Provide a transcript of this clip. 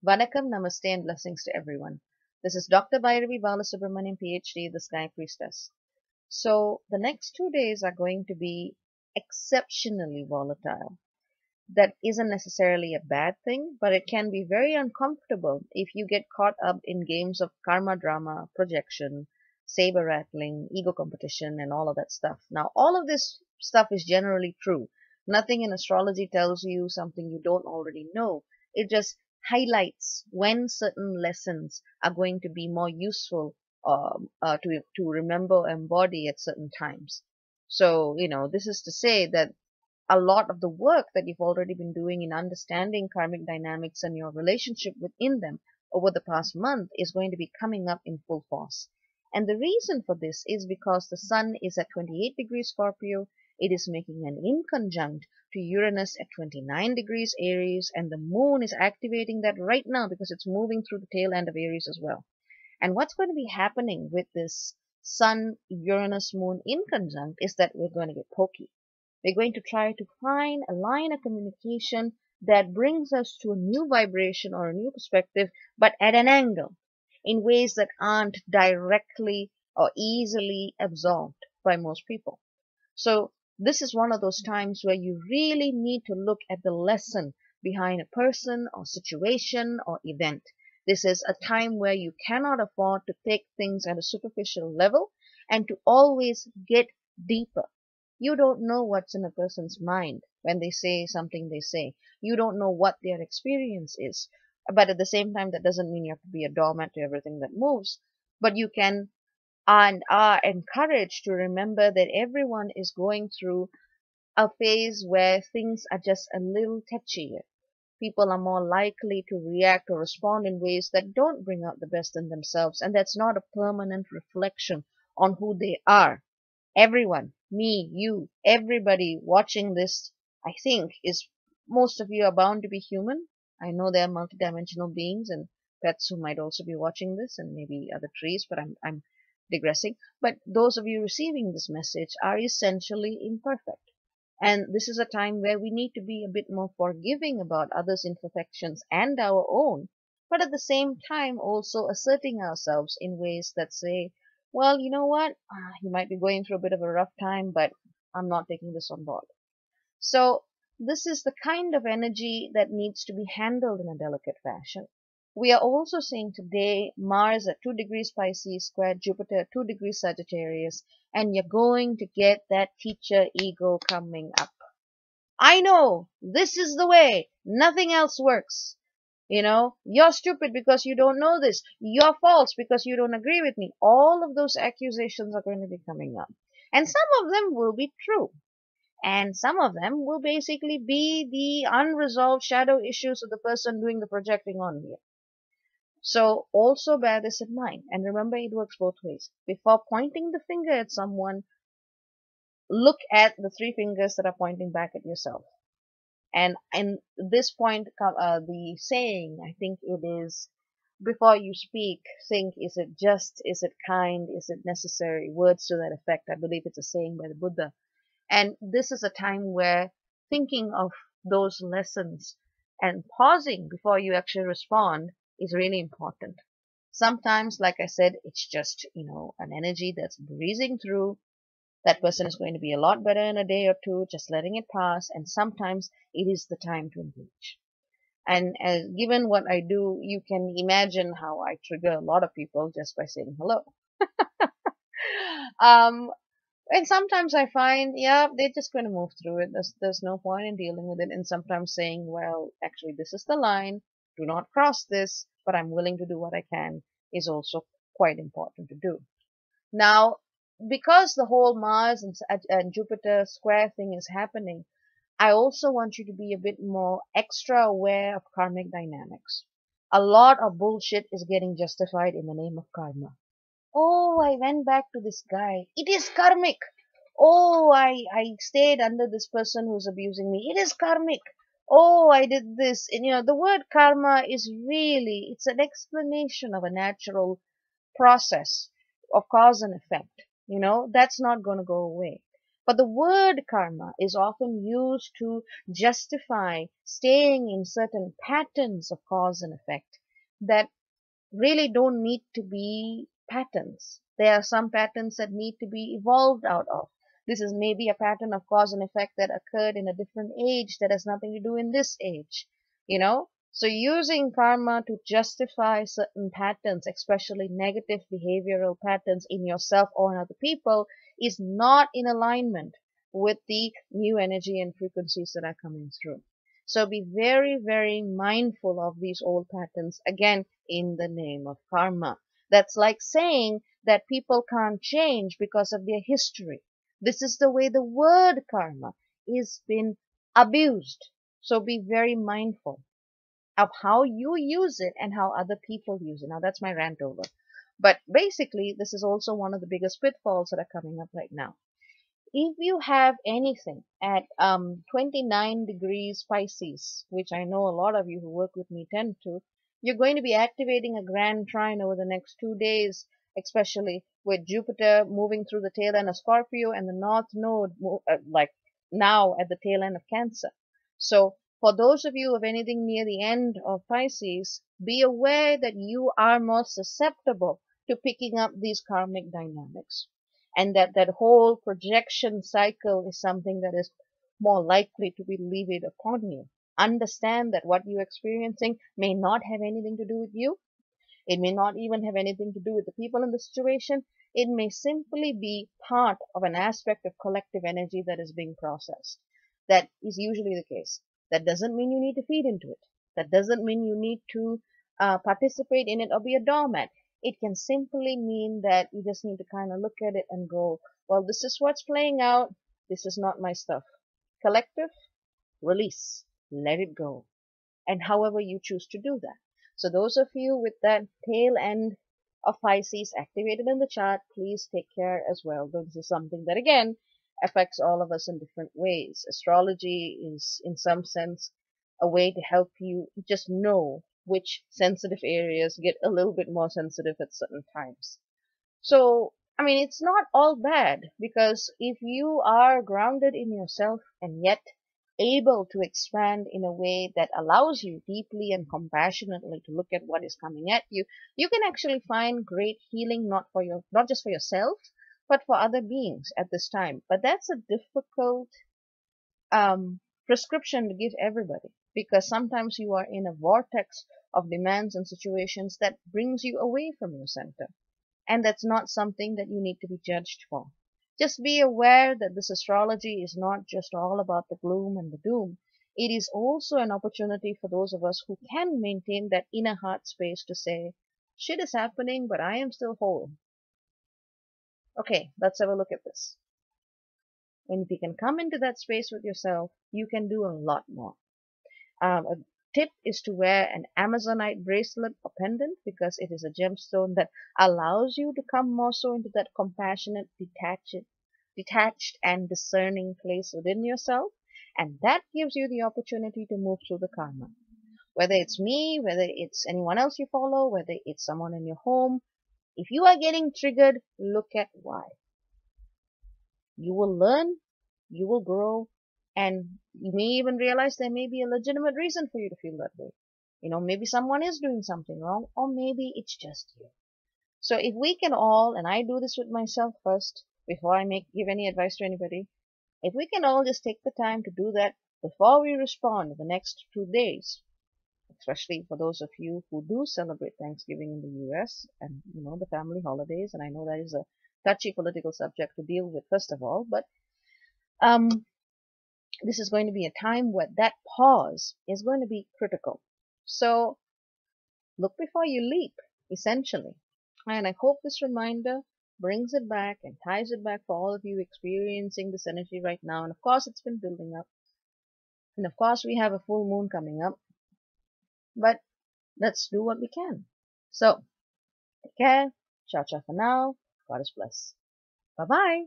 Vanakkam, Namaste, and blessings to everyone. This is Dr. Bhairavi Balasubramanian, PhD, the Sky Priestess. So, the next 2 days are going to be exceptionally volatile. That isn't necessarily a bad thing, but it can be very uncomfortable if you get caught up in games of karma drama, projection, saber rattling, ego competition, and all of that stuff. Now, all of this stuff is generally true. Nothing in astrology tells you something you don't already know. It just highlights when certain lessons are going to be more useful to remember and embody at certain times. So, this is to say that a lot of the work that you've already been doing in understanding karmic dynamics and your relationship within them over the past month is going to be coming up in full force. And the reason for this is because the sun is at 28 degrees Scorpio, it is making an inconjunct to Uranus at 29 degrees Aries, and the moon is activating that right now because it's moving through the tail end of Aries as well. And what's going to be happening with this sun Uranus moon inconjunct is that we're going to get pokey. We're going to try to find a line of communication that brings us to a new vibration or a new perspective, but at an angle, in ways that aren't directly or easily absorbed by most people. So this is one of those times where you really need to look at the lesson behind a person or situation or event. This is a time where you cannot afford to take things at a superficial level and to always get deeper. You don't know what's in a person's mind when they say something they say. You don't know what their experience is. But at the same time, that doesn't mean you have to be a doormat to everything that moves. But you can and are encouraged to remember that everyone is going through a phase where things are just a little touchier. People are more likely to react or respond in ways that don't bring out the best in themselves, and that's not a permanent reflection on who they are. Everyone, me, you, everybody watching this, I think, is most of you are bound to be human. I know there are multidimensional beings and pets who might also be watching this, and maybe other trees, but I'm digressing. But those of you receiving this message are essentially imperfect. And this is a time where we need to be a bit more forgiving about others' imperfections and our own, but at the same time also asserting ourselves in ways that say, well, you know what? You might be going through a bit of a rough time, but I'm not taking this on board. So this is the kind of energy that needs to be handled in a delicate fashion. We are also seeing today Mars at 2 degrees Pisces square Jupiter at 2 degrees Sagittarius, and you're going to get that teacher ego coming up. I know this is the way. Nothing else works. You're stupid because you don't know this. You're false because you don't agree with me. All of those accusations are going to be coming up. And some of them will be true. And some of them will basically be the unresolved shadow issues of the person doing the projecting on you. So also bear this in mind. And remember, it works both ways. Before pointing the finger at someone, look at the 3 fingers that are pointing back at yourself. And in this point, the saying, I think it is, before you speak, think, is it just, is it kind, is it necessary? Words to that effect. I believe it's a saying by the Buddha. And this is a time where thinking of those lessons and pausing before you actually respond is really important. Sometimes, like I said, it's just, an energy that's breezing through. That person is going to be a lot better in a day or two, just letting it pass. And sometimes it is the time to engage. And given what I do, you can imagine how I trigger a lot of people just by saying hello. um, and sometimes I find, yeah, they're just going to move through it. There's no point in dealing with it. And sometimes saying, well, actually, this is the line. Do not cross this, but I'm willing to do what I can is also quite important to do. Now, because the whole Mars and Jupiter square thing is happening, I also want you to be a bit more extra aware of karmic dynamics. A lot of bullshit is getting justified in the name of karma. Oh, I went back to this guy. It is karmic. Oh, I stayed under this person who's abusing me. It is karmic. Oh, I did this. And the word karma is really, it's an explanation of a natural process of cause and effect. That's not going to go away. But the word karma is often used to justify staying in certain patterns of cause and effect that really don't need to be patterns. There are some patterns that need to be evolved out of. This is maybe a pattern of cause and effect that occurred in a different age that has nothing to do in this age, you know? So using karma to justify certain patterns, especially negative behavioral patterns in yourself or in other people, is not in alignment with the new energy and frequencies that are coming through. So be very, very mindful of these old patterns, again, in the name of karma. That's like saying that people can't change because of their history. This is the way the word karma is been abused. So be very mindful of how you use it and how other people use it. Now that's my rant over. But basically, this is also one of the biggest pitfalls that are coming up right now. If you have anything at 29 degrees Pisces, which I know a lot of you who work with me tend to, you're going to be activating a grand trine over the next 2 days, especially with Jupiter moving through the tail end of Scorpio and the North Node like now at the tail end of Cancer. So for those of you of anything near the end of Pisces, be aware that you are more susceptible to picking up these karmic dynamics, and that whole projection cycle is something that is more likely to be levied upon you. Understand that what you're experiencing may not have anything to do with you. It may not even have anything to do with the people in the situation. It may simply be part of an aspect of collective energy that is being processed. That is usually the case. That doesn't mean you need to feed into it. That doesn't mean you need to participate in it or be a doormat. It can simply mean that you just need to kind of look at it and go, well, this is what's playing out. This is not my stuff. Collective, release, let it go. And however you choose to do that. So those of you with that tail end of Pisces activated in the chart, please take care as well. This is something that, again, affects all of us in different ways. Astrology is, in some sense, a way to help you just know which sensitive areas get a little bit more sensitive at certain times. So, I mean, it's not all bad, because if you are grounded in yourself and yet able to expand in a way that allows you deeply and compassionately to look at what is coming at you, you can actually find great healing, not just for yourself, but for other beings at this time. But that's a difficult prescription to give everybody, because sometimes you are in a vortex of demands and situations that brings you away from your center. And that's not something that you need to be judged for. Just be aware that this astrology is not just all about the gloom and the doom. It is also an opportunity for those of us who can maintain that inner heart space to say, shit is happening, but I am still whole. Okay, let's have a look at this. And if you can come into that space with yourself, you can do a lot more. A tip is to wear an Amazonite bracelet or pendant, because it is a gemstone that allows you to come more so into that compassionate, detached and discerning place within yourself. And that gives you the opportunity to move through the karma. Whether it's me, whether it's anyone else you follow, whether it's someone in your home, if you are getting triggered, look at why. You will learn, you will grow, and you may even realize there may be a legitimate reason for you to feel that way. You know, maybe someone is doing something wrong, or maybe it's just you. So if we can all, and I do this with myself first, before I give any advice to anybody, if we can all just take the time to do that before we respond the next 2 days, especially for those of you who do celebrate Thanksgiving in the US and, you know, the family holidays, and I know that is a touchy political subject to deal with first of all, but this is going to be a time where that pause is going to be critical. So look before you leap, essentially. And I hope this reminder brings it back and ties it back for all of you experiencing this energy right now. And of course, it's been building up. And of course, we have a full moon coming up. But let's do what we can. So, take care. Ciao, ciao for now. God is bless. Bye-bye.